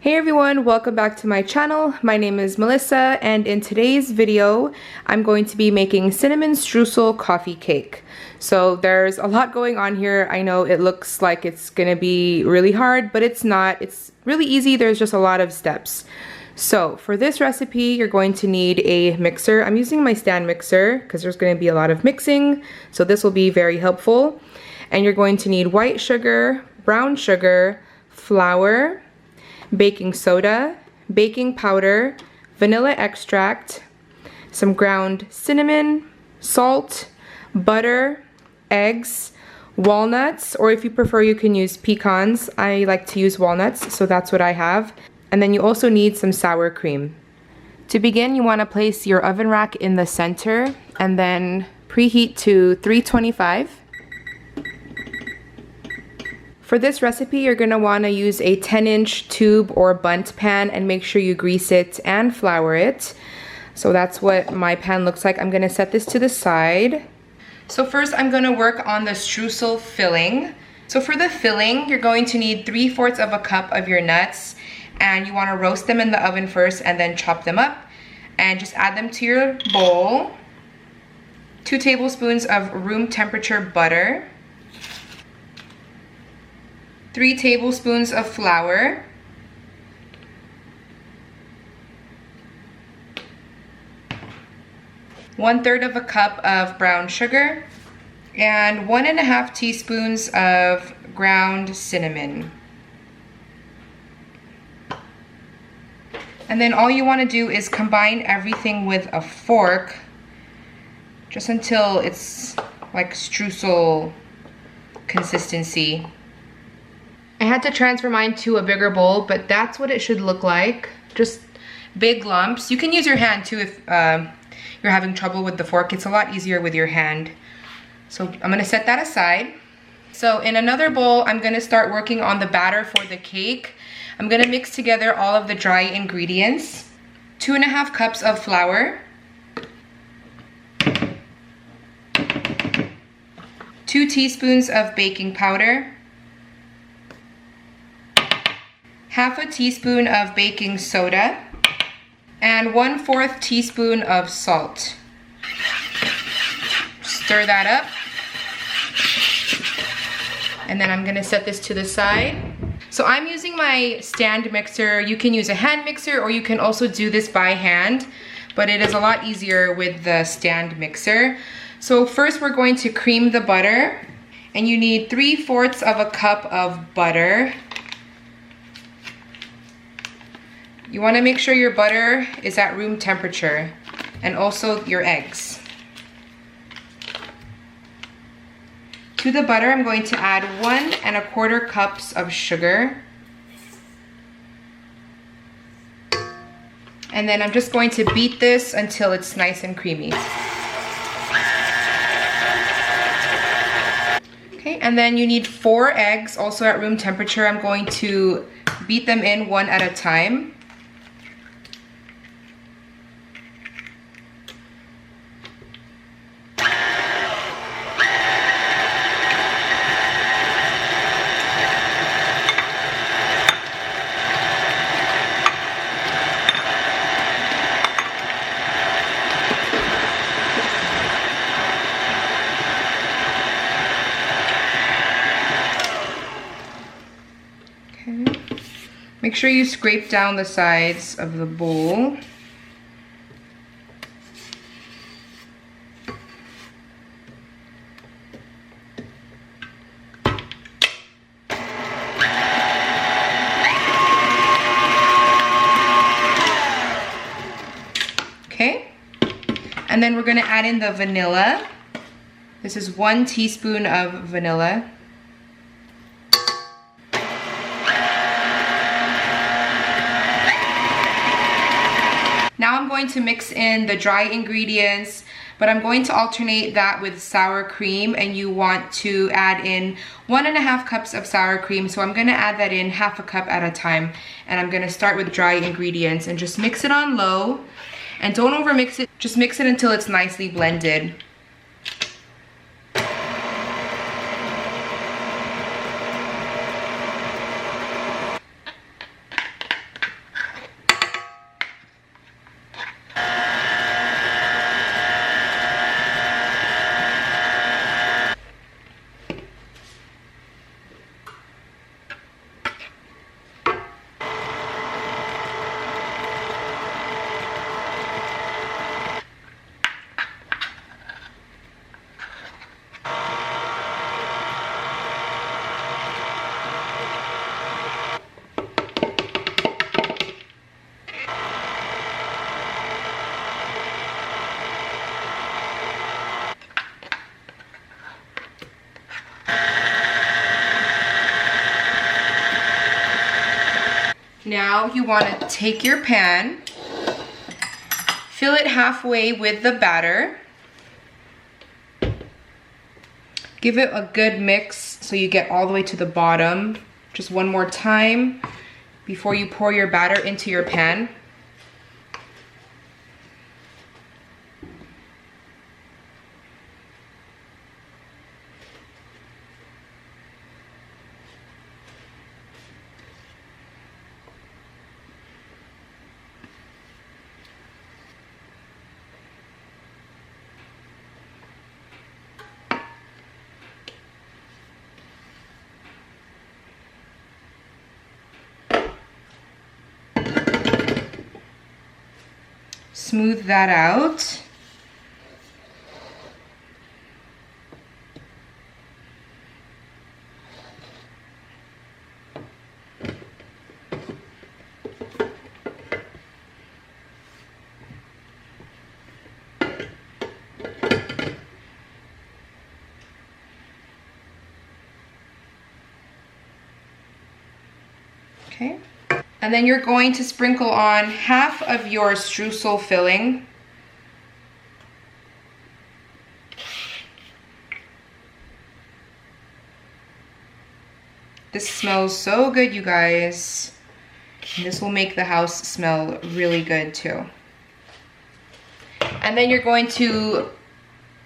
Hey everyone, welcome back to my channel. My name is Melissa, and in today's video I'm going to be making cinnamon streusel coffee cake. So there's a lot going on here. I know it looks like it's gonna be really hard, but it's not. It's really easy. There's just a lot of steps. So for this recipe you're going to need a mixer. I'm using my stand mixer because there's going to be a lot of mixing, so this will be very helpful. And you're going to need white sugar, brown sugar, flour, baking soda, baking powder, vanilla extract, some ground cinnamon, salt, butter, eggs, walnuts, or if you prefer you can use pecans. I like to use walnuts, so that's what I have. And then you also need some sour cream. To begin, you want to place your oven rack in the center and then preheat to 325. For this recipe, you're going to want to use a 10-inch tube or bundt pan and make sure you grease it and flour it. So that's what my pan looks like. I'm going to set this to the side. So first I'm going to work on the streusel filling. So for the filling, you're going to need 3/4 of a cup of your nuts, and you want to roast them in the oven first and then chop them up and just add them to your bowl. 2 tablespoons of room temperature butter, 3 tablespoons of flour, 1/3 of a cup of brown sugar, and 1.5 teaspoons of ground cinnamon. And then all you want to do is combine everything with a fork just until it's like streusel consistency. I had to transfer mine to a bigger bowl, but that's what it should look like. Just big lumps. You can use your hand too if you're having trouble with the fork. It's a lot easier with your hand. So I'm gonna set that aside. So in another bowl, I'm gonna start working on the batter for the cake. I'm gonna mix together all of the dry ingredients. 2.5 cups of flour, 2 teaspoons of baking powder, 1/2 teaspoon of baking soda, and 1/4 teaspoon of salt. Stir that up. And then I'm gonna set this to the side. So I'm using my stand mixer. You can use a hand mixer or you can also do this by hand, but it is a lot easier with the stand mixer. So first we're going to cream the butter, and you need 3/4 of a cup of butter. You want to make sure your butter is at room temperature, and also your eggs. To the butter, I'm going to add 1.25 cups of sugar. And then I'm just going to beat this until it's nice and creamy. Okay, and then you need 4 eggs, also at room temperature. I'm going to beat them in one at a time. Make sure you scrape down the sides of the bowl. Okay, and then we're going to add in the vanilla. This is 1 teaspoon of vanilla. Now I'm going to mix in the dry ingredients, but I'm going to alternate that with sour cream, and you want to add in 1.5 cups of sour cream. So I'm gonna add that in 1/2 cup at a time, and I'm gonna start with dry ingredients and just mix it on low, and don't over mix it, just mix it until it's nicely blended. Now you want to take your pan, fill it halfway with the batter. Give it a good mix so you get all the way to the bottom. Just one more time before you pour your batter into your pan. Smooth that out. Okay. And then you're going to sprinkle on half of your streusel filling. This smells so good, you guys. And this will make the house smell really good too. And then you're going to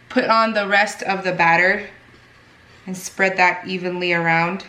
put on the rest of the batter and spread that evenly around.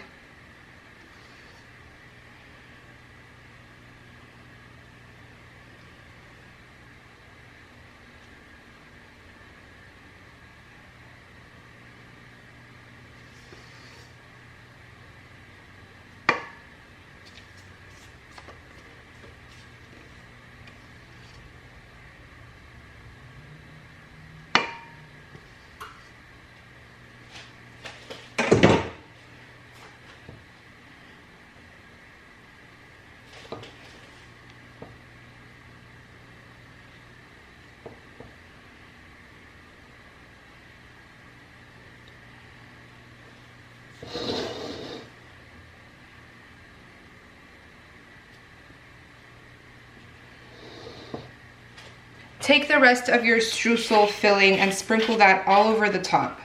Take the rest of your streusel filling and sprinkle that all over the top.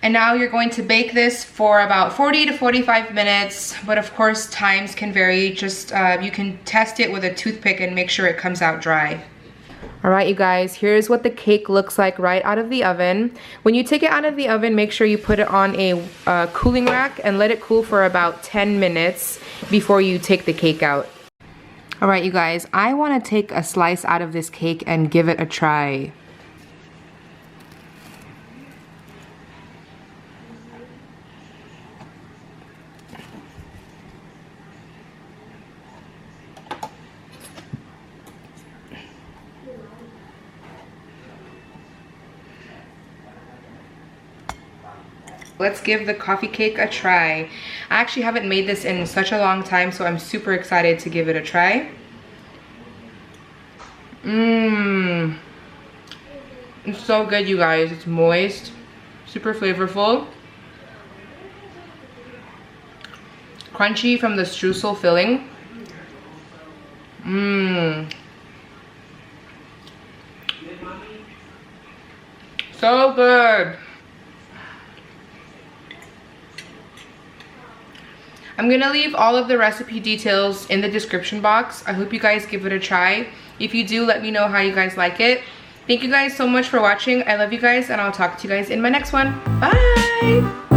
And now you're going to bake this for about 40 to 45 minutes, but of course times can vary. Just you can test it with a toothpick and make sure it comes out dry. All right, you guys, here's what the cake looks like right out of the oven. When you take it out of the oven, make sure you put it on a cooling rack and let it cool for about 10 minutes before you take the cake out. All right, you guys, I want to take a slice out of this cake and give it a try. Let's give the coffee cake a try. I actually haven't made this in such a long time, so I'm super excited to give it a try. It's so good, you guys. It's moist, super flavorful, crunchy from the streusel filling. So good. I'm gonna leave all of the recipe details in the description box. I hope you guys give it a try. If you do, let me know how you guys like it. Thank you guys so much for watching. I love you guys, and I'll talk to you guys in my next one. Bye!